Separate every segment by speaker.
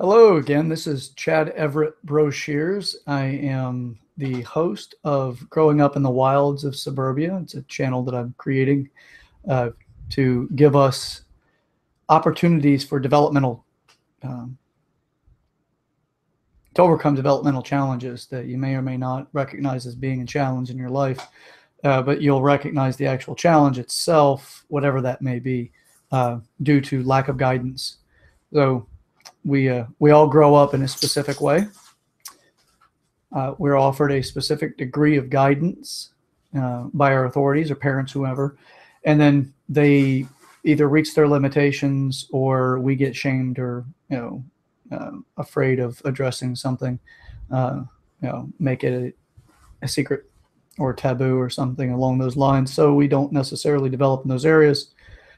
Speaker 1: Hello again. This is Chad Everett Broshears. I am the host of Growing Up in the Wilds of Suburbia. It's a channel that I'm creating uh, to give us opportunities for um, to overcome developmental challenges that you may or may not recognize as being a challenge in your life, but you'll recognize the actual challenge itself, whatever that may be, due to lack of guidance. So we all grow up in a specific way. We're offered a specific degree of guidance by our authorities or parents, whoever, and then they either reach their limitations or we get shamed or afraid of addressing something, make it a secret or taboo or something along those lines. So we don't necessarily develop in those areas,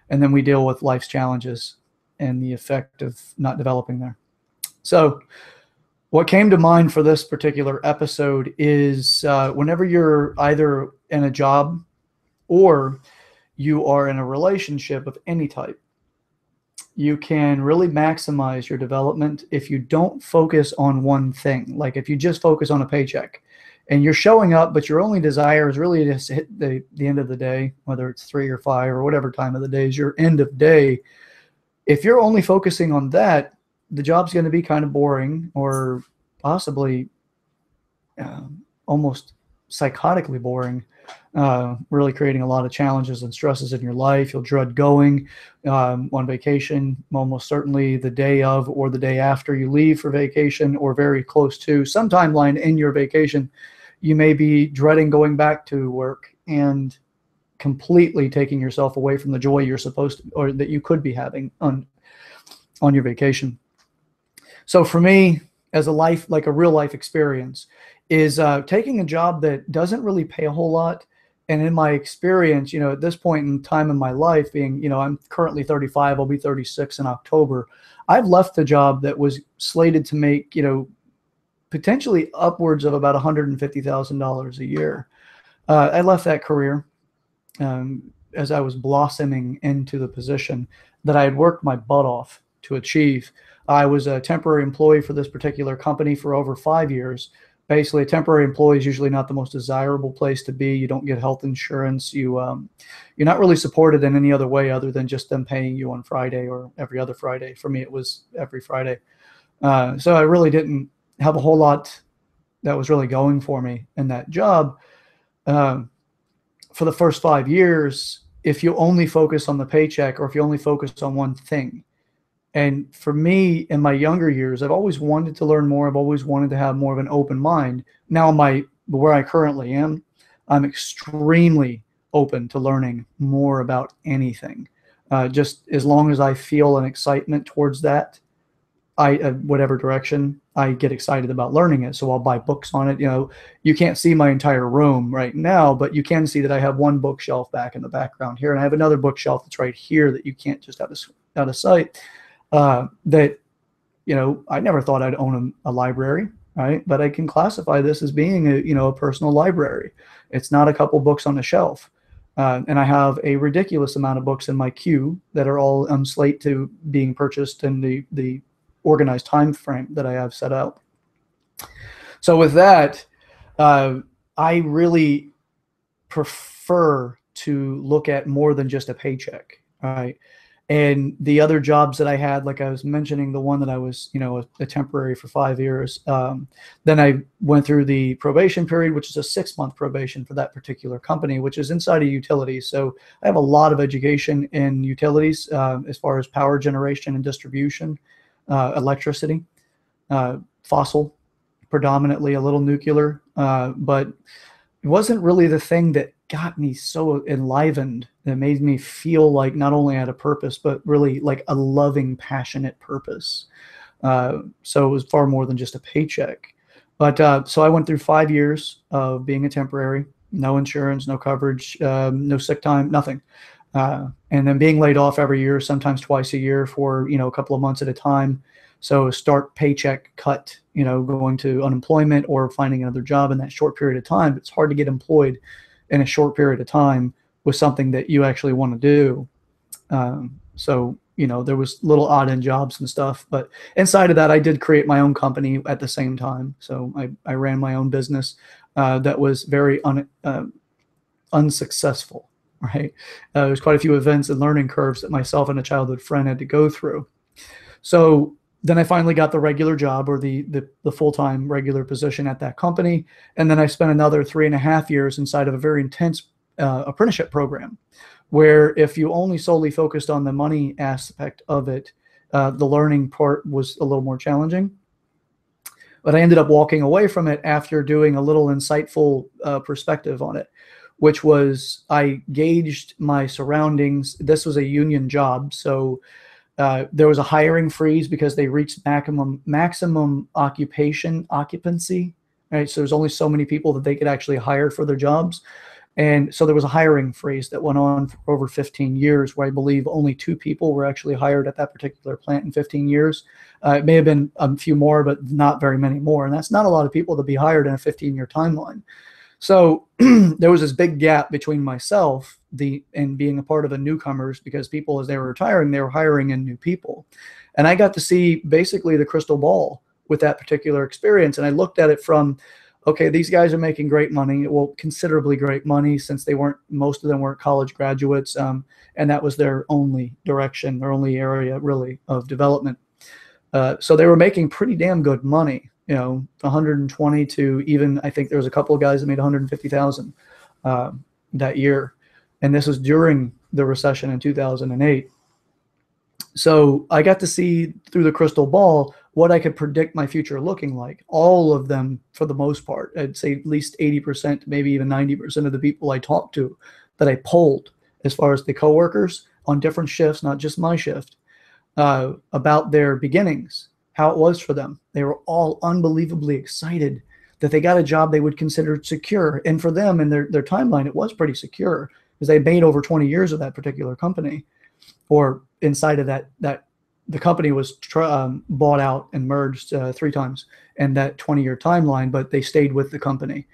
Speaker 1: and then we deal with life's challenges and the effect of not developing there. So what came to mind for this particular episode is whenever you're either in a job or you are in a relationship of any type, you can really maximize your development if you don't focus on one thing. Like if you just focus on a paycheck and you're showing up, but your only desire is really to hit the end of the day, whether it's 3 or 5 or whatever time of the day is your end of day. If you're only focusing on that, the job's going to be kind of boring or possibly almost psychotically boring, really creating a lot of challenges and stresses in your life. You'll dread going on vacation, almost certainly the day of or the day after you leave for vacation, or very close to some timeline in your vacation. You may be dreading going back to work and completely taking yourself away from the joy you're supposed to, or that you could be having on your vacation. So for me, as a real life experience, is taking a job that doesn't really pay a whole lot. And in my experience, at this point in time in my life, being, I'm currently 35, I'll be 36 in October. I've left the job that was slated to make, potentially upwards of about $150,000 a year. I left that career as I was blossoming into the position that I had worked my butt off to achieve. I was a temporary employee for this particular company for over 5 years. Basically, a temporary employee is usually not the most desirable place to be. You don't get health insurance. You're not really supported in any other way other than just them paying you on Friday or every other Friday. For me, it was every Friday. So I really didn't have a whole lot that was really going for me in that job. For the first 5 years, if you only focus on the paycheck or if you only focus on one thing. And for me, in my younger years, I've always wanted to learn more. I've always wanted to have more of an open mind. Now, where I currently am, I'm extremely open to learning more about anything. Just as long as I feel an excitement towards that, whatever direction, I get excited about learning it. So I'll buy books on it. You can't see my entire room right now, but you can see that I have one bookshelf back in the background here, and I have another bookshelf that's right here that you can't just out of sight. That, I never thought I'd own a library, right? But I can classify this as being a personal library. It's not a couple books on the shelf. And I have a ridiculous amount of books in my queue that are all on slate to being purchased in the organized time frame that I have set out. So with that, I really prefer to look at more than just a paycheck, right? And the other jobs that I had, like I was mentioning, the one that I was, a temporary for 5 years. Then I went through the probation period, which is a 6-month probation for that particular company, which is inside of utilities. So I have a lot of education in utilities as far as power generation and distribution, electricity, fossil, predominantly a little nuclear, but it wasn't really the thing that got me so enlivened. That made me feel like not only I had a purpose, but really like a loving, passionate purpose. So it was far more than just a paycheck. But so I went through 5 years of being a temporary, no insurance, no coverage, no sick time, nothing. And then being laid off every year, sometimes twice a year for, a couple of months at a time. So start paycheck cut, going to unemployment or finding another job in that short period of time. It's hard to get employed in a short period of time with something that you actually want to do. So there was little odd end jobs and stuff. But inside of that, I did create my own company at the same time. So I ran my own business that was very unsuccessful, right? There's quite a few events and learning curves that myself and a childhood friend had to go through. So then I finally got the regular job, or the full-time regular position at that company. And then I spent another 3.5 years inside of a very intense apprenticeship program, where if you only solely focused on the money aspect of it, the learning part was a little more challenging. But I ended up walking away from it after doing a little insightful perspective on it, which was I gauged my surroundings. This was a union job, so there was a hiring freeze because they reached maximum occupancy, right? So there's only so many people that they could actually hire for their jobs. And so there was a hiring freeze that went on for over 15 years, where I believe only 2 people were actually hired at that particular plant in 15 years. It may have been a few more, but not very many more. And that's not a lot of people to be hired in a 15-year timeline. So there was this big gap between myself and being a part of the newcomers, because people, as they were retiring, they were hiring in new people. And I got to see basically the crystal ball with that particular experience. And I looked at it from, okay, these guys are making great money, well, considerably great money, since most of them weren't college graduates. And that was their only direction, their only area really of development. So they were making pretty damn good money. 120 to even, I think there was a couple of guys that made 150,000 that year. And this was during the recession in 2008. So I got to see through the crystal ball what I could predict my future looking like. All of them, for the most part, I'd say at least 80%, maybe even 90% of the people I talked to that I polled, as far as the coworkers on different shifts, not just my shift, about their beginnings, how it was for them. They were all unbelievably excited that they got a job they would consider secure. And for them, in their timeline, it was pretty secure, because they made over 20 years of that particular company. Or inside of that the company was bought out and merged 3 times in that 20-year timeline, but they stayed with the company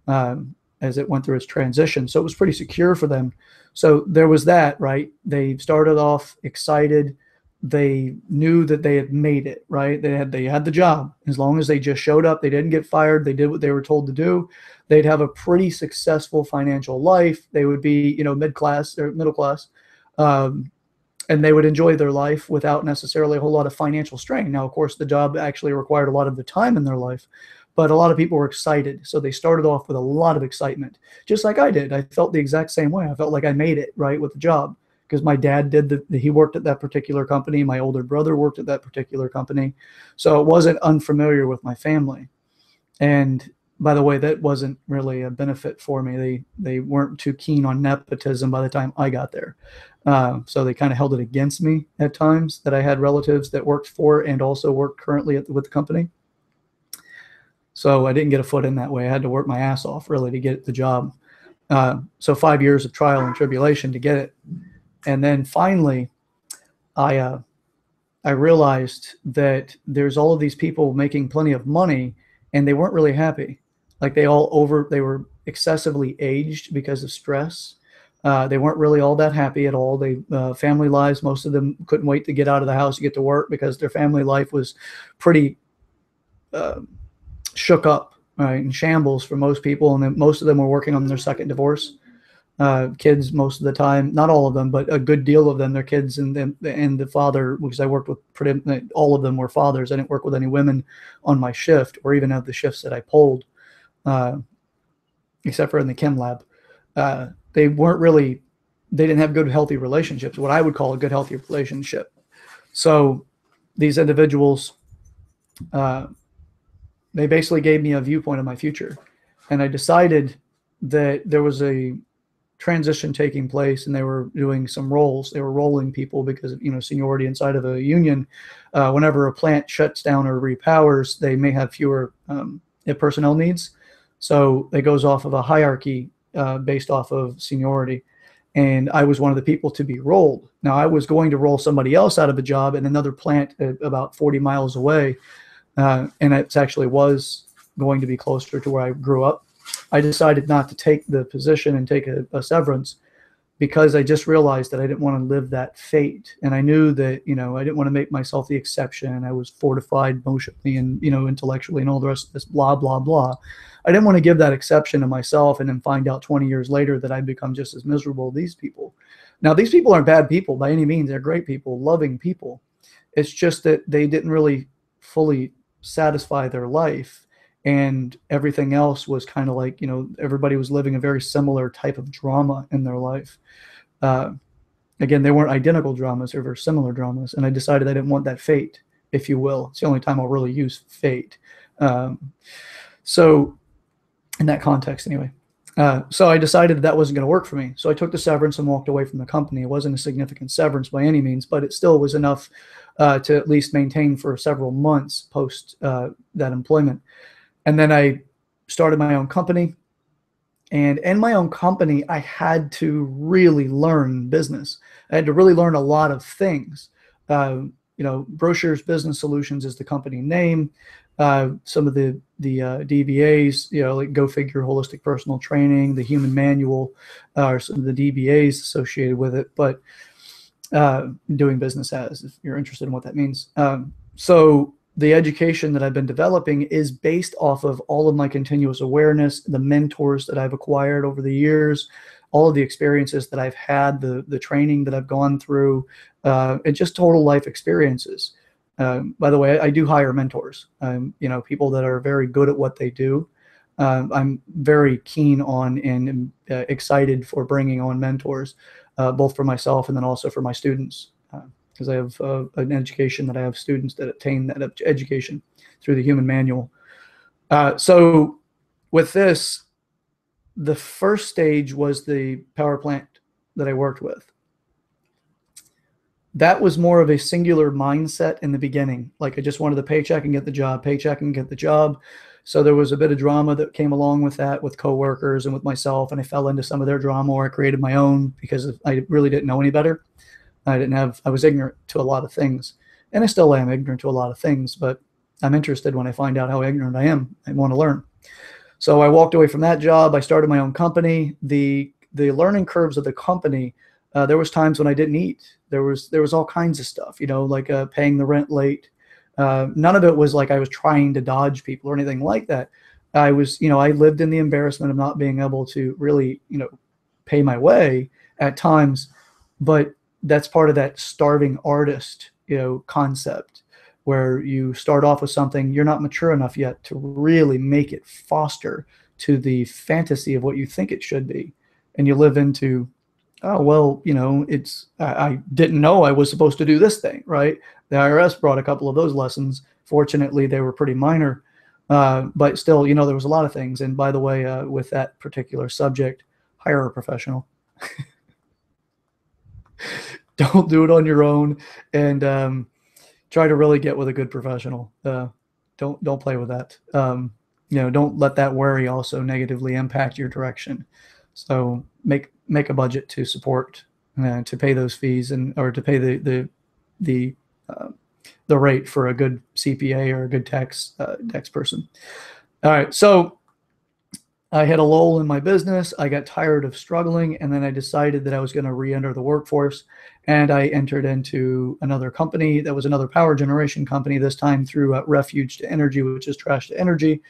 Speaker 1: as it went through its transition. So it was pretty secure for them. So there was that, right? They started off excited. They knew that they had made it, right? They had the job. As long as they just showed up, they didn't get fired, they did what they were told to do, they'd have a pretty successful financial life. They would be, mid-class or middle class, and they would enjoy their life without necessarily a whole lot of financial strain. Now, of course, the job actually required a lot of the time in their life, but a lot of people were excited. So they started off with a lot of excitement, just like I did. I felt the exact same way. I felt like I made it, right, with the job, because my dad he worked at that particular company. My older brother worked at that particular company. So it wasn't unfamiliar with my family. And by the way, that wasn't really a benefit for me. They weren't too keen on nepotism by the time I got there. So they kind of held it against me at times that I had relatives that worked for and also worked currently with the company. So I didn't get a foot in that way. I had to work my ass off really to get the job. So 5 years of trial and tribulation to get it. And then finally, I realized that there's all of these people making plenty of money, and they weren't really happy. Like they were excessively aged because of stress. They weren't really all that happy at all. Family lives, most of them couldn't wait to get out of the house to get to work, because their family life was pretty shook up, right, in shambles for most people. And then most of them were working on their second divorce. Kids, most of the time, not all of them, but a good deal of them, their kids and the father, because I worked with all of them were fathers. I didn't work with any women on my shift, or even of the shifts that I polled, except for in the chem lab. They didn't have good, healthy relationships, what I would call a good, healthy relationship. So these individuals, they basically gave me a viewpoint of my future. And I decided that there was a transition taking place, and they were doing some roles. They were rolling people because of seniority inside of a union. Whenever a plant shuts down or repowers, they may have fewer personnel needs. So it goes off of a hierarchy based off of seniority. And I was one of the people to be rolled. Now, I was going to roll somebody else out of a job in another plant about 40 miles away. And it actually was going to be closer to where I grew up. I decided not to take the position and take a severance, because I just realized that I didn't want to live that fate. And I knew that, I didn't want to make myself the exception. I was fortified emotionally and, intellectually and all the rest of this blah, blah, blah. I didn't want to give that exception to myself and then find out 20 years later that I'd become just as miserable as these people. Now, these people aren't bad people by any means. They're great people, loving people. It's just that they didn't really fully satisfy their life. And everything else was kind of like, everybody was living a very similar type of drama in their life. Again, they weren't identical dramas, they were very similar dramas. And I decided I didn't want that fate, if you will. It's the only time I'll really use fate. So in that context, anyway. So I decided that wasn't going to work for me. So I took the severance and walked away from the company. It wasn't a significant severance by any means, but it still was enough to at least maintain for several months post that employment. And then I started my own company. And in my own company, I had to really learn business. I had to really learn a lot of things. Brochures Business Solutions is the company name. Some of the DBAs, like Go Figure Holistic Personal Training, the Human Manual, are some of the DBAs associated with it. But doing business as, if you're interested in what that means. So the education that I've been developing is based off of all of my continuous awareness, the mentors that I've acquired over the years, all of the experiences that I've had, the training that I've gone through, and just total life experiences. By the way, I do hire mentors, people that are very good at what they do. I'm very keen on and excited for bringing on mentors, both for myself and then also for my students. Because I have an education that I have students that attain that education through the Human Manual. So with this, the first stage was the power plant that I worked with. That was more of a singular mindset in the beginning. Like I just wanted the paycheck and get the job, paycheck and get the job. So there was a bit of drama that came along with that, with coworkers and with myself. And I fell into some of their drama, or I created my own because I really didn't know any better. I was ignorant to a lot of things, and I still am ignorant to a lot of things, but I'm interested when I find out how ignorant I am. I want to learn. So I walked away from that job. I started my own company. The learning curves of the company, there was times when I didn't eat. There was all kinds of stuff, like paying the rent late. None of it was like I was trying to dodge people or anything like that. I lived in the embarrassment of not being able to really, pay my way at times, but that's part of that starving artist, concept, where you start off with something, you're not mature enough yet to really make it foster to the fantasy of what you think it should be. And you live into, oh, well, I didn't know I was supposed to do this thing, right? The IRS brought a couple of those lessons. Fortunately, they were pretty minor, but still, there was a lot of things. And by the way, with that particular subject, hire a professional. Don't do it on your own, and try to really get with a good professional. Don't play with that. Don't let that worry also negatively impact your direction. So make a budget to support, to pay those fees, or to pay the rate for a good CPA or a good tax person. All right, so I had a lull in my business. I got tired of struggling, and then I decided that I was going to re-enter the workforce, and I entered into another company that was another power generation company, this time through Refuge to Energy, which is trash to energy.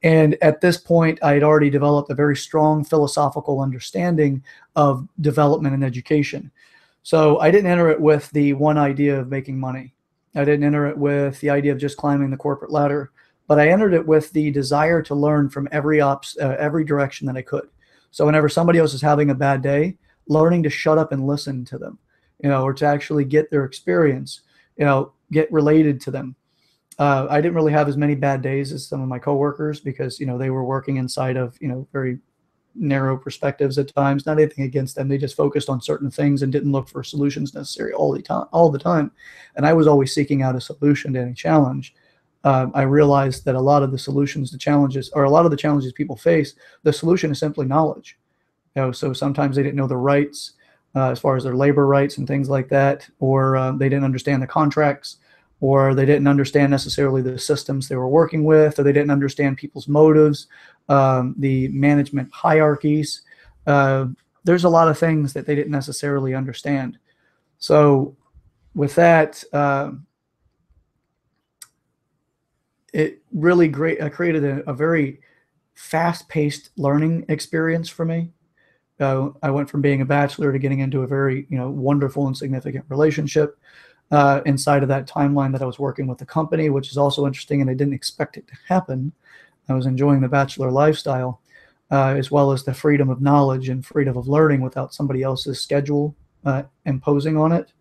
Speaker 1: And at this point, I had already developed a very strong philosophical understanding of development and education. So I didn't enter it with the one idea of making money. I didn't enter it with the idea of just climbing the corporate ladder. But I entered it with the desire to learn from every direction that I could. So whenever somebody else is having a bad day, learning to shut up and listen to them, or to actually get their experience, get related to them. I didn't really have as many bad days as some of my coworkers because, they were working inside of, very narrow perspectives at times. Not anything against them. They just focused on certain things and didn't look for solutions necessary all the time. And I was always seeking out a solution to any challenge. I realized that a lot of the solutions to challenges, or a lot of the challenges people face, the solution is simply knowledge. So sometimes they didn't know their rights, as far as their labor rights and things like that, or they didn't understand the contracts, or they didn't understand necessarily the systems they were working with, or they didn't understand people's motives, the management hierarchies. there's a lot of things that they didn't necessarily understand. So with that, it really created a very fast-paced learning experience for me. I went from being a bachelor to getting into a very, wonderful and significant relationship inside of that timeline that I was working with the company, which is also interesting, and I didn't expect it to happen. I was enjoying the bachelor lifestyle, as well as the freedom of knowledge and freedom of learning without somebody else's schedule imposing on it,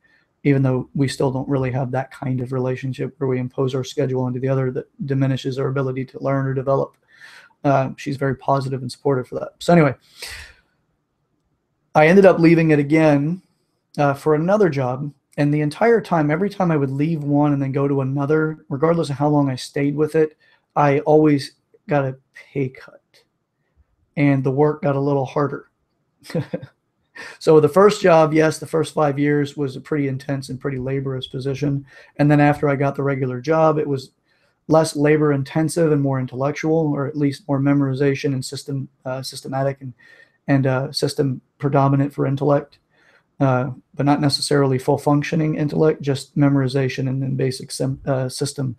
Speaker 1: even though we still don't really have that kind of relationship where we impose our schedule onto the other that diminishes our ability to learn or develop. She's very positive and supportive for that. So anyway, I ended up leaving it again for another job. And the entire time, every time I would leave one and then go to another, regardless of how long I stayed with it, I always got a pay cut. And the work got a little harder. So the first job, yes, the first 5 years was a pretty intense and pretty laborious position. And then after I got the regular job, it was less labor intensive and more intellectual, or at least more memorization and systematic and system predominant for intellect, but not necessarily full functioning intellect, just memorization and then basic system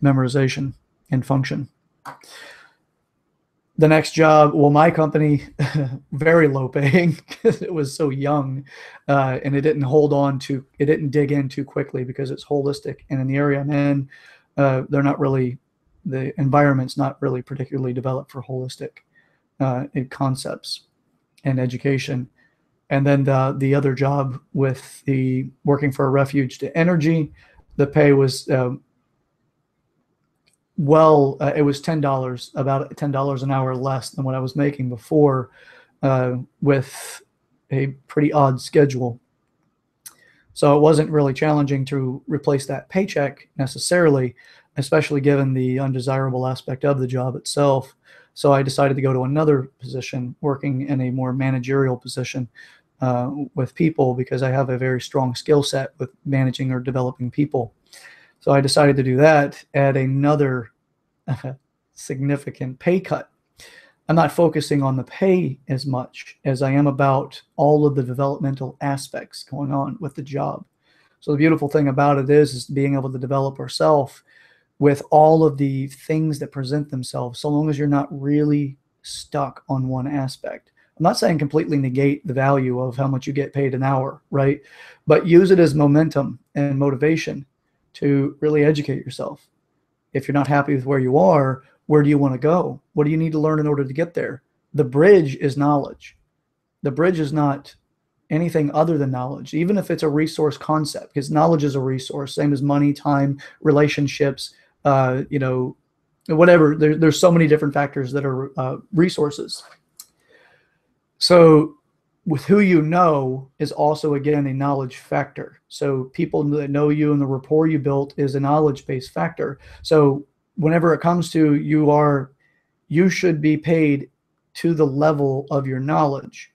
Speaker 1: memorization and function. The next job, well, my company, very low paying because it was so young, and it didn't dig in too quickly because it's holistic. And in the area I'm in, the environment's not really particularly developed for holistic concepts and education. And then the other job with the working for a refuge to energy, the pay was it was $10, about $10 an hour less than what I was making before, with a pretty odd schedule. So it wasn't really challenging to replace that paycheck necessarily, especially given the undesirable aspect of the job itself. So I decided to go to another position, working in a more managerial position with people, because I have a very strong skill set with managing or developing people. So I decided to do that at another significant pay cut. I'm not focusing on the pay as much as I am about all of the developmental aspects going on with the job. So the beautiful thing about it is being able to develop ourselves with all of the things that present themselves, so long as you're not really stuck on one aspect. I'm not saying completely negate the value of how much you get paid an hour, right? But use it as momentum and motivation to really educate yourself. If you're not happy with where you are, where do you want to go? What do you need to learn in order to get there? The bridge is knowledge. The bridge is not anything other than knowledge, even if it's a resource concept, because knowledge is a resource, same as money, time, relationships, whatever. There's so many different factors that are resources. So with who you know is also, again, a knowledge factor. So people that know you and the rapport you built is a knowledge-based factor. So whenever it comes to you should be paid to the level of your knowledge.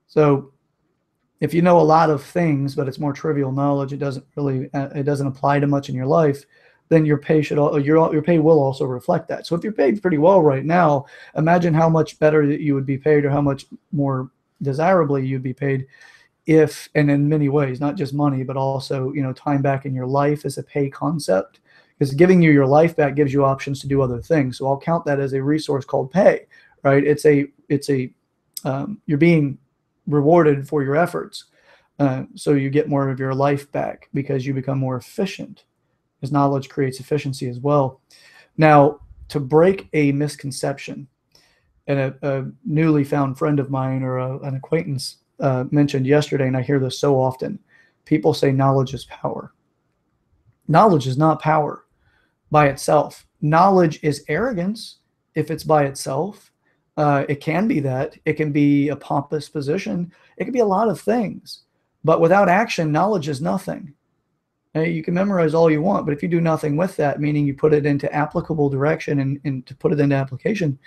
Speaker 1: So if you know a lot of things, but it's more trivial knowledge, it doesn't apply to much in your life, then your pay will also reflect that. So if you're paid pretty well right now, imagine how much better you would be paid, or how much more desirably you'd be paid if, and in many ways, not just money, but also, time back in your life as a pay concept, because giving you your life back gives you options to do other things. So I'll count that as a resource called pay, right? You're being rewarded for your efforts. So you get more of your life back because you become more efficient, because knowledge creates efficiency as well. Now, to break a misconception, and a newly found friend of mine, or an acquaintance mentioned yesterday, and I hear this so often, people say knowledge is power. Knowledge is not power by itself. Knowledge is arrogance if it's by itself. It can be that. It can be a pompous position. It can be a lot of things. But without action, knowledge is nothing. You can memorize all you want, but if you do nothing with that, meaning you put it into applicable direction and to put it into application,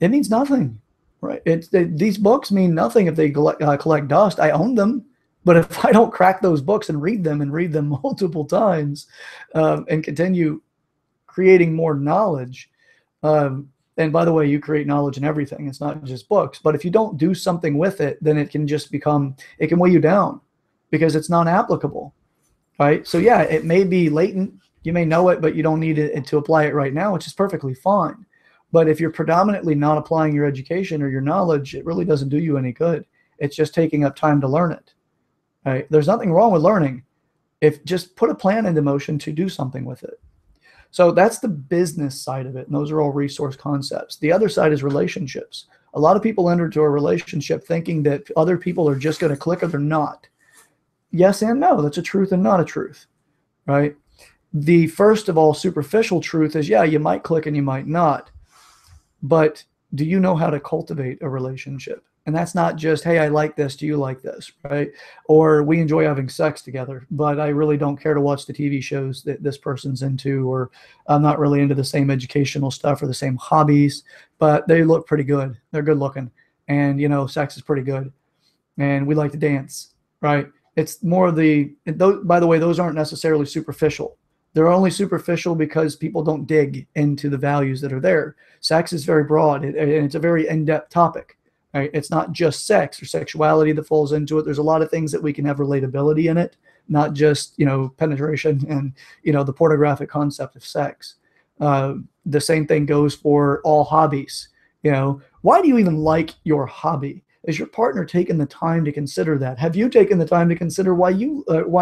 Speaker 1: it means nothing, right? These books mean nothing if they collect dust. I own them, but if I don't crack those books and read them multiple times, and continue creating more knowledge, And by the way, you create knowledge in everything. It's not just books. But if you don't do something with it, then it can just become, it can weigh you down because it's not applicable, right? So yeah, it may be latent. You may know it, but you don't need it to apply it right now, which is perfectly fine. But if you're predominantly not applying your education or your knowledge, it really doesn't do you any good. It's just taking up time to learn it, right? There's nothing wrong with learning. If just put a plan into motion to do something with it. So that's the business side of it. And those are all resource concepts. The other side is relationships. A lot of people enter into a relationship thinking that other people are just going to click or they're not. Yes and no. That's a truth and not a truth, right? The first of all superficial truth is, yeah, you might click and you might not. But do you know how to cultivate a relationship? And that's not just, hey, I like this. Do you like this? Right? Or we enjoy having sex together, but I really don't care to watch the TV shows that this person's into, or I'm not really into the same educational stuff or the same hobbies, but they look pretty good. They're good looking. And, you know, sex is pretty good. And we like to dance, right? It's more of the, by the way, those aren't necessarily superficial. They're only superficial because people don't dig into the values that are there. Sex is very broad, and it's a very in-depth topic. Right? It's not just sex or sexuality that falls into it. There's a lot of things that we can have relatability in it, not just, you know, penetration and, you know, the pornographic concept of sex. The same thing goes for all hobbies. You know, why do you even like your hobby? Is your partner taking the time to consider that? Have you taken the time to consider why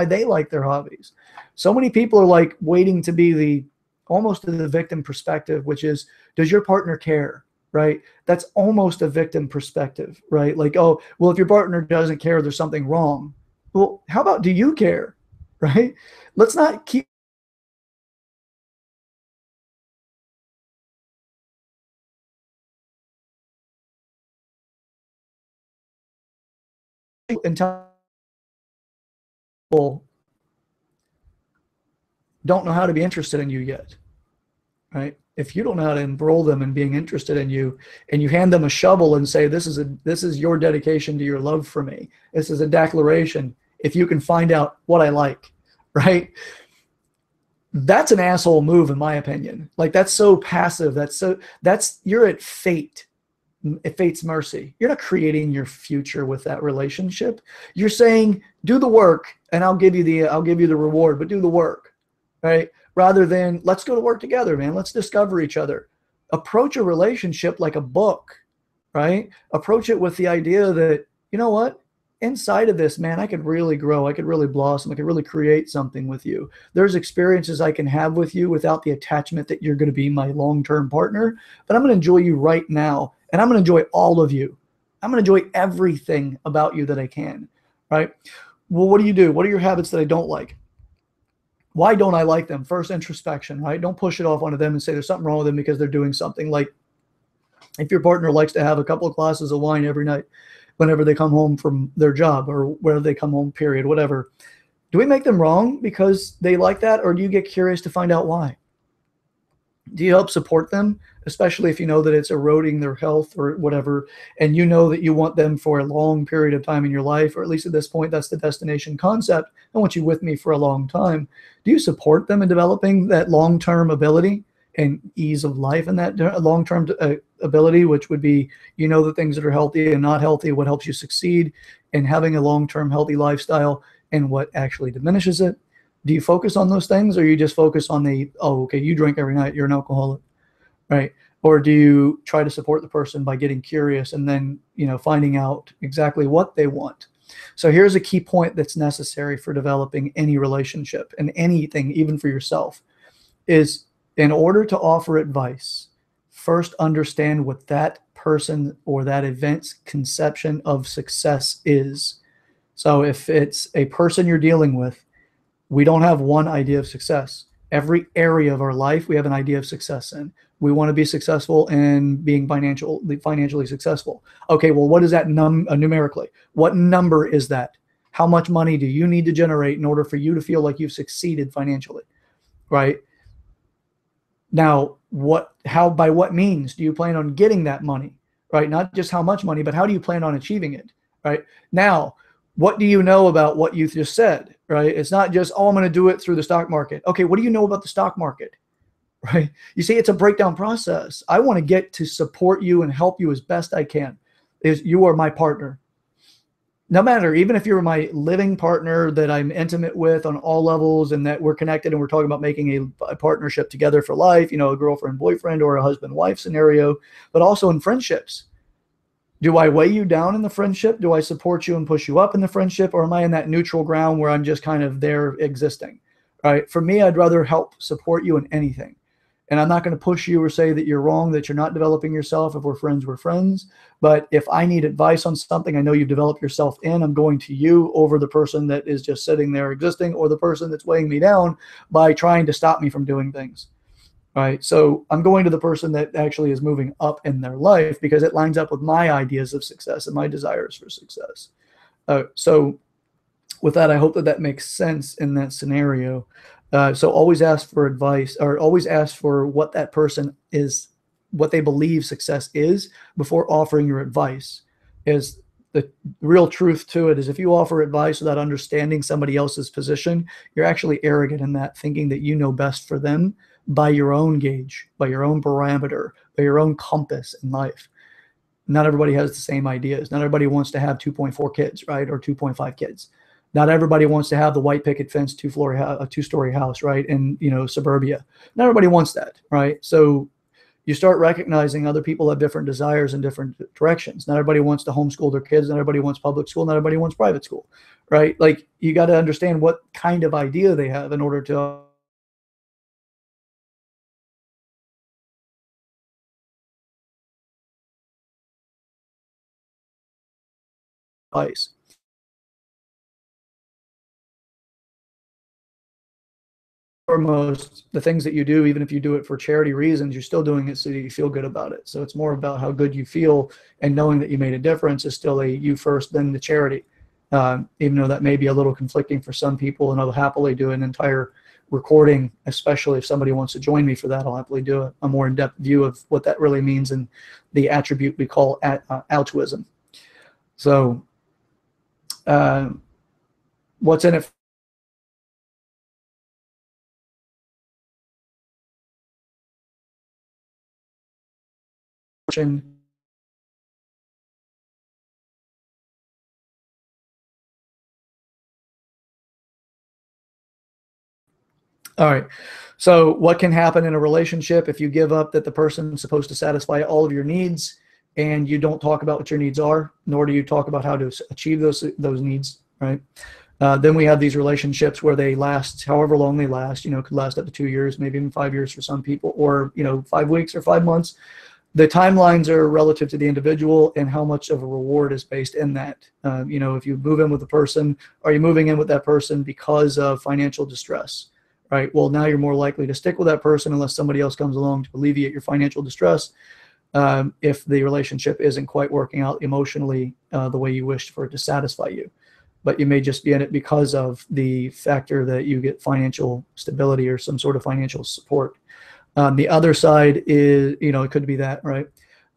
Speaker 1: they like their hobbies? So many people are like waiting to be almost the victim perspective, which is, does your partner care? Right? That's almost a victim perspective, right? Like, oh, well, if your partner doesn't care, there's something wrong. Well, how about, do you care? Right? Let's not keep until people don't know how to be interested in you yet, right? If you don't know how to enroll them in being interested in you, and you hand them a shovel and say, this is your dedication to your love for me. This is a declaration. If you can find out what I like, right? That's an asshole move, in my opinion. Like, that's so passive. You're at fate's mercy. You're not creating your future with that relationship. You're saying, do the work and I'll give you the reward, but do the work, right? Rather than, let's go to work together, man. Let's discover each other. Approach a relationship like a book, right? Approach it with the idea that, you know what? Inside of this, man, I could really grow. I could really blossom. I could really create something with you. There's experiences I can have with you without the attachment that you're going to be my long-term partner, but I'm going to enjoy you right now. And I'm going to enjoy all of you. I'm going to enjoy everything about you that I can, right? Well, what do you do? What are your habits that I don't like? Why don't I like them? First, introspection, right? Don't push it off onto them and say there's something wrong with them because they're doing something. Like, if your partner likes to have a couple of glasses of wine every night whenever they come home from their job, or whenever they come home, period, whatever, do we make them wrong because they like that? Or do you get curious to find out why? Do you help support them, especially if you know that it's eroding their health or whatever, and you know that you want them for a long period of time in your life, or at least at this point, that's the destination concept. I want you with me for a long time. Do you support them in developing that long-term ability and ease of life in that long-term ability, which would be, you know, the things that are healthy and not healthy, what helps you succeed in having a long-term healthy lifestyle, and what actually diminishes it? Do you focus on those things, or you just focus on oh, okay, you drink every night, you're an alcoholic, right? Or do you try to support the person by getting curious and then, you know, finding out exactly what they want? So here's a key point that's necessary for developing any relationship and anything, even for yourself, is in order to offer advice, first understand what that person or that event's conception of success is. So if it's a person you're dealing with, we don't have one idea of success. Every area of our life, we have an idea of success in. We want to be successful in being financially successful. Okay, well, what is that numerically? What number is that? How much money do you need to generate in order for you to feel like you've succeeded financially, right? Now, by what means do you plan on getting that money, right? Not just how much money, but how do you plan on achieving it, right? Now, what do you know about what you just said, right? It's not just, oh, I'm going to do it through the stock market. Okay, what do you know about the stock market? right? You see, it's a breakdown process. I want to get to support you and help you as best I can. You are my partner. No matter, even if you're my living partner that I'm intimate with on all levels and that we're connected and we're talking about making a partnership together for life, a girlfriend, boyfriend, or a husband, wife scenario, but also in friendships. Do I weigh you down in the friendship? Do I support you and push you up in the friendship? Or am I in that neutral ground where I'm just kind of there existing? Right? For me, I'd rather help support you in anything. And I'm not going to push you or say that you're wrong, that you're not developing yourself. If we're friends, we're friends. But if I need advice on something I know you've developed yourself in, I'm going to you over the person that is just sitting there existing, or the person that's weighing me down by trying to stop me from doing things. Right. So I'm going to the person that actually is moving up in their life because it lines up with my ideas of success and my desires for success. So with that, I hope that that makes sense in that scenario. So always ask for advice, or always ask for what that person is, what they believe success is, before offering your advice. Is the real truth to it is, if you offer advice without understanding somebody else's position, you're actually arrogant in that, thinking that you know best for them by your own gauge, by your own parameter, by your own compass in life. Not everybody has the same ideas. Not everybody wants to have 2.4 kids, right? Or 2.5 kids. Not everybody wants to have the white picket fence, two-story house, right? In, suburbia. Not everybody wants that, right? So you start recognizing other people have different desires in different directions. Not everybody wants to homeschool their kids. Not everybody wants public school. Not everybody wants private school, right? Like, you got to understand what kind of idea they have in order to advice. Foremost, the things that you do, even if you do it for charity reasons, you're still doing it so that you feel good about it. So it's more about how good you feel, and knowing that you made a difference is still a you first, then the charity. Even though that may be a little conflicting for some people, and I'll happily do an entire recording, especially if somebody wants to join me for that. I'll happily do a more in-depth view of what that really means and the attribute we call altruism. So what's in it? All right. So what can happen in a relationship if you give up that the person's supposed to satisfy all of your needs, and you don't talk about what your needs are, nor do you talk about how to achieve those needs, right? Then we have these relationships where they last however long they last, could last up to 2 years, maybe even 5 years for some people, or, 5 weeks or 5 months. The timelines are relative to the individual and how much of a reward is based in that. If you move in with a person, are you moving in with that person because of financial distress? Right. Well, now you're more likely to stick with that person unless somebody else comes along to alleviate your financial distress. If the relationship isn't quite working out emotionally the way you wished for it to satisfy you, but you may just be in it because of the factor that you get financial stability or some sort of financial support. The other side is, it could be that, right?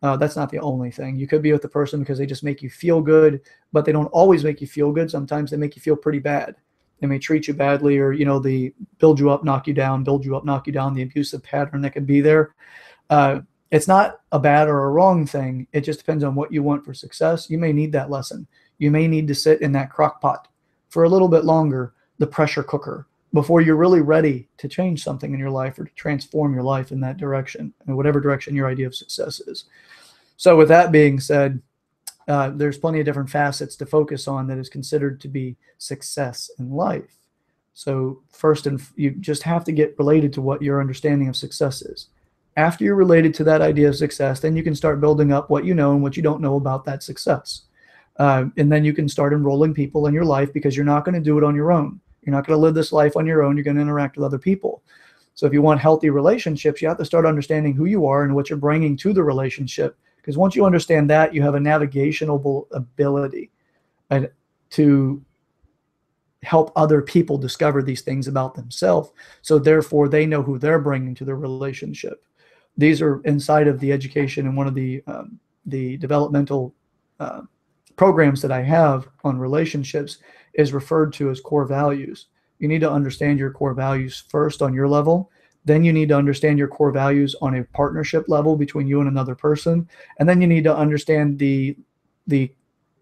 Speaker 1: That's not the only thing. You could be with the person because they just make you feel good, but they don't always make you feel good. Sometimes they make you feel pretty bad. They may treat you badly, or, the build you up, knock you down, build you up, knock you down, the abusive pattern that can be there. It's not a bad or a wrong thing. It just depends on what you want for success. You may need that lesson. You may need to sit in that crock pot for a little bit longer, the pressure cooker, before you're really ready to change something in your life or to transform your life in that direction, in whatever direction your idea of success is. So with that being said, there's plenty of different facets to focus on that is considered to be success in life. So first, you just have to get related to what your understanding of success is. After you're related to that idea of success, then you can start building up what you know and what you don't know about that success. And then you can start enrolling people in your life, because you're not going to do it on your own. You're not going to live this life on your own. You're going to interact with other people. So if you want healthy relationships, you have to start understanding who you are and what you're bringing to the relationship. Because once you understand that, you have a navigational ability to help other people discover these things about themselves. So therefore, they know who they're bringing to the relationship. These are inside of the education, and one of the developmental programs that I have on relationships is referred to as core values. You need to understand your core values first on your level Then you need to understand your core values on a partnership level between you and another person. And then you need to understand the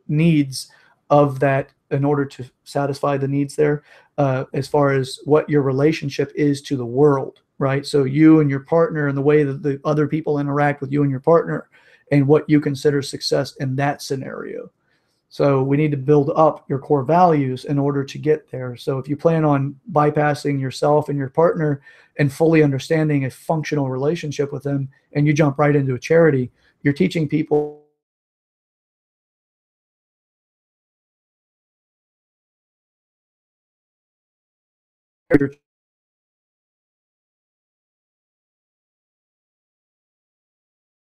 Speaker 1: needs of that in order to satisfy the needs there, as far as what your relationship is to the world, right? So you and your partner and the way that the other people interact with you and your partner and what you consider success in that scenario. So we need to build up your core values in order to get there. So if you plan on bypassing yourself and your partner and fully understanding a functional relationship with them, and you jump right into a charity, you're teaching people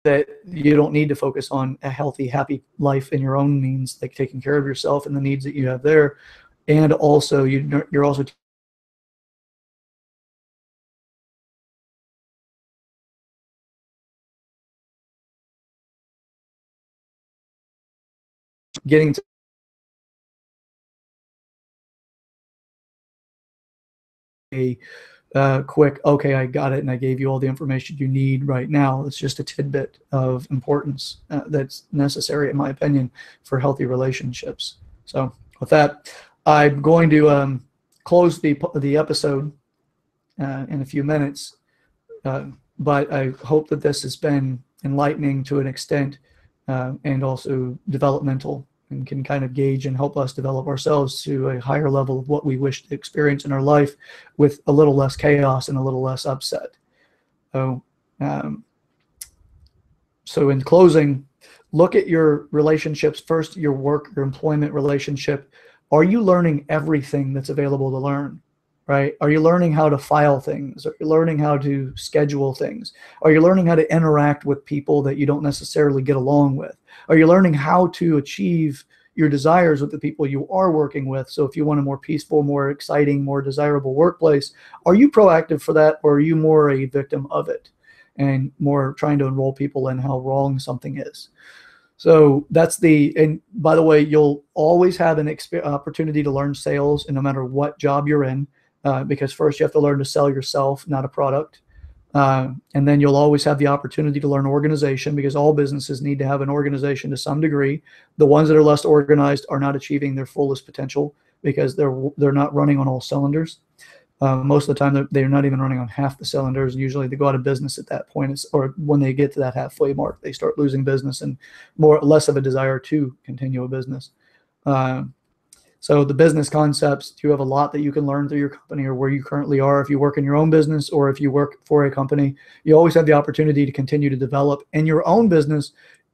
Speaker 1: that you don't need to focus on a healthy, happy life in your own means, like taking care of yourself and the needs that you have there. And also you're also getting to a quick, okay, I got it, and I gave you all the information you need right now. It's just a tidbit of importance that's necessary, in my opinion, for healthy relationships. So with that, I'm going to close the episode in a few minutes, but I hope that this has been enlightening to an extent, and also developmental, and can kind of gauge and help us develop ourselves to a higher level of what we wish to experience in our life with a little less chaos and a little less upset. So, um, so in closing, look at your relationships first, your work, your employment relationship. Are you learning everything that's available to learn? Right? Are you learning how to file things? Are you learning how to schedule things? Are you learning how to interact with people that you don't necessarily get along with? Are you learning how to achieve your desires with the people you are working with? So if you want a more peaceful, more exciting, more desirable workplace, are you proactive for that, or are you more a victim of it and more trying to enroll people in how wrong something is? So that's and by the way, you'll always have an opportunity to learn sales, and no matter what job you're in, because first you have to learn to sell yourself, not a product. And then you'll always have the opportunity to learn organization, because all businesses need to have an organization to some degree. The ones that are less organized are not achieving their fullest potential because they're not running on all cylinders. Most of the time, they're not even running on half the cylinders. And usually they go out of business at that point, or when they get to that halfway mark, they start losing business and less of a desire to continue a business. So the business concepts, you have a lot that you can learn through your company or where you currently are. If you work in your own business or if you work for a company, you always have the opportunity to continue to develop in your own business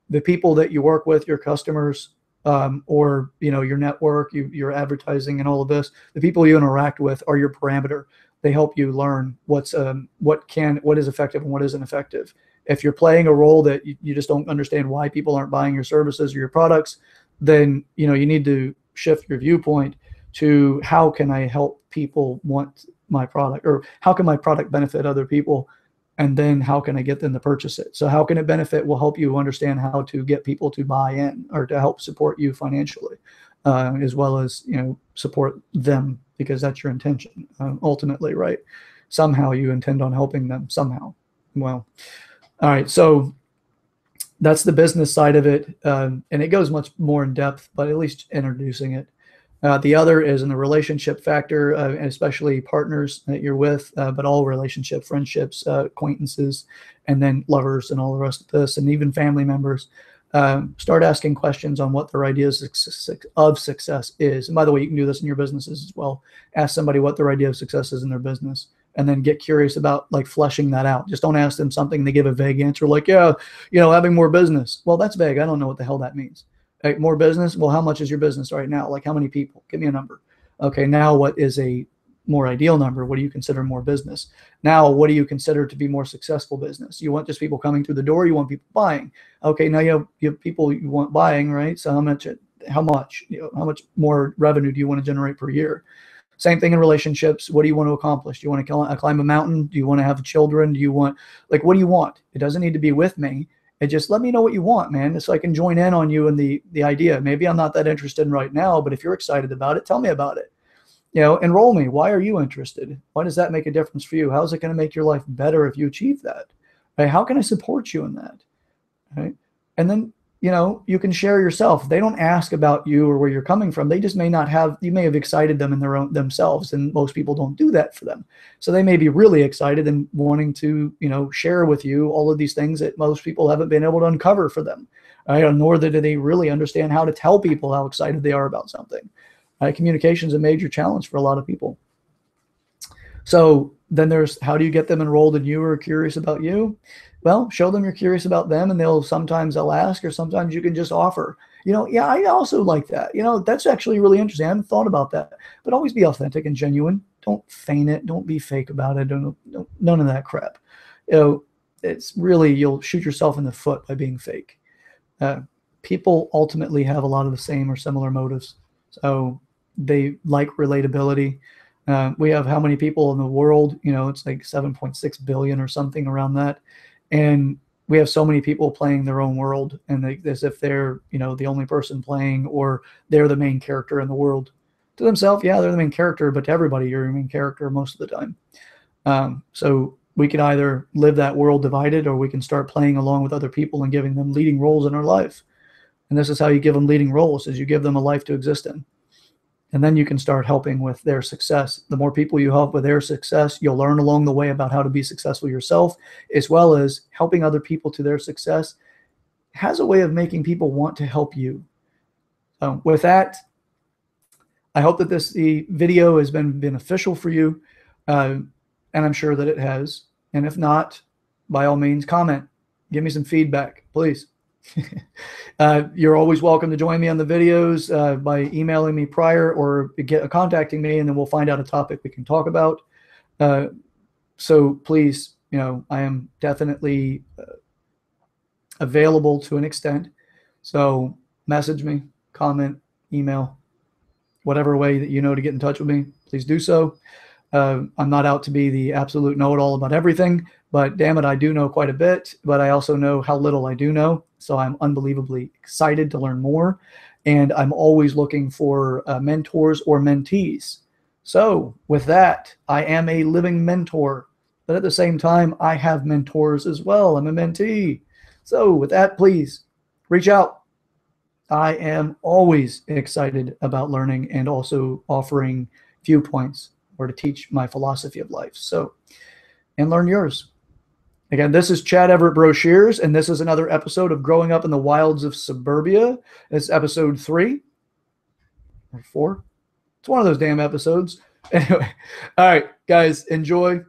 Speaker 1: the people that you work with, your customers, or your network, your advertising, and all of this. The people you interact with are your parameter. They help you learn what is effective and what isn't effective. If you're playing a role that you just don't understand why people aren't buying your services or your products, then you need to shift your viewpoint to how can I help people want my product, or how can my product benefit other people, and then how can I get them to purchase it. So how can it benefit will help you understand how to get people to buy in or to help support you financially, as well as support them, because that's your intention ultimately, right? Somehow you intend on helping them somehow. Well, all right, so that's the business side of it, and it goes much more in depth, but at least introducing it. The other is in the relationship factor, especially partners that you're with, but all relationship, friendships, acquaintances, and then lovers and all the rest of this, and even family members. Start asking questions on what their ideas of success is. And by the way, you can do this in your businesses as well. Ask somebody what their idea of success is in their business, and then get curious about fleshing that out. Just don't ask them something and they give a vague answer like, yeah, having more business. Well, that's vague. I don't know what the hell that means. More business? Well, how much is your business right now? Like, how many people? Give me a number. Okay, now what is a more ideal number? What do you consider more business? Now, what do you consider to be more successful business? You want just people coming through the door? You want people buying? Okay, now you have people you want buying, right? So how much how much more revenue do you want to generate per year? Same thing in relationships. What do you want to accomplish? Do you want to climb a mountain? Do you want to have children? Do you want, what do you want? It doesn't need to be with me. And just let me know what you want, man, so I can join in on you and the idea. Maybe I'm not that interested in right now, but if you're excited about it, tell me about it. Enroll me. Why are you interested? Why does that make a difference for you? How's it going to make your life better if you achieve that? Right? How can I support you in that? Right? And then, you can share yourself. They don't ask about you or where you're coming from. They just may not have, you may have excited them in themselves, and most people don't do that for them. So they may be really excited and wanting to, share with you all of these things that most people haven't been able to uncover for them. Right? Nor do they really understand how to tell people how excited they are about something. Right? Communication is a major challenge for a lot of people. So then there's, how do you get them enrolled in you or curious about you? Well, show them you're curious about them, and they'll ask, or sometimes you can just offer, yeah, I also like that. That's actually really interesting. I haven't thought about that. But always be authentic and genuine. Don't feign it. Don't be fake about it. None of that crap. It's really, you'll shoot yourself in the foot by being fake. People ultimately have a lot of the same or similar motives. So they like relatability. We have how many people in the world? It's like 7.6 billion or something around that. And we have so many people playing their own world, and as if they're, the only person playing, or they're the main character in the world. To themselves, yeah, they're the main character, but to everybody, you're the main character most of the time. So we can either live that world divided, or we can start playing along with other people and giving them leading roles in our life. And this is how you give them leading roles, is you give them a life to exist in. And then you can start helping with their success. The more people you help with their success, you'll learn along the way about how to be successful yourself, as well as helping other people to their success has a way of making people want to help you. With that, I hope that the video has been beneficial for you, and I'm sure that it has. And if not, by all means, comment. Give me some feedback, please. You're always welcome to join me on the videos by emailing me prior, or contacting me, and then we'll find out a topic we can talk about. So please, I am definitely available to an extent. So message me, comment, email, whatever way that to get in touch with me, please do so. I'm not out to be the absolute know-it-all about everything, but damn it, I do know quite a bit, but I also know how little I do know. So I'm unbelievably excited to learn more. And I'm always looking for mentors or mentees. So with that, I am a living mentor, but at the same time, I have mentors as well. I'm a mentee. So with that, please reach out. I am always excited about learning and also offering viewpoints, or to teach my philosophy of life. So, and learn yours. Again, this is Chad Everett Brochures, and this is another episode of Growing Up in the Wilds of Suburbia. It's episode 3 or 4. It's one of those damn episodes. Anyway, all right, guys, enjoy,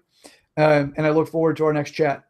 Speaker 1: and I look forward to our next chat.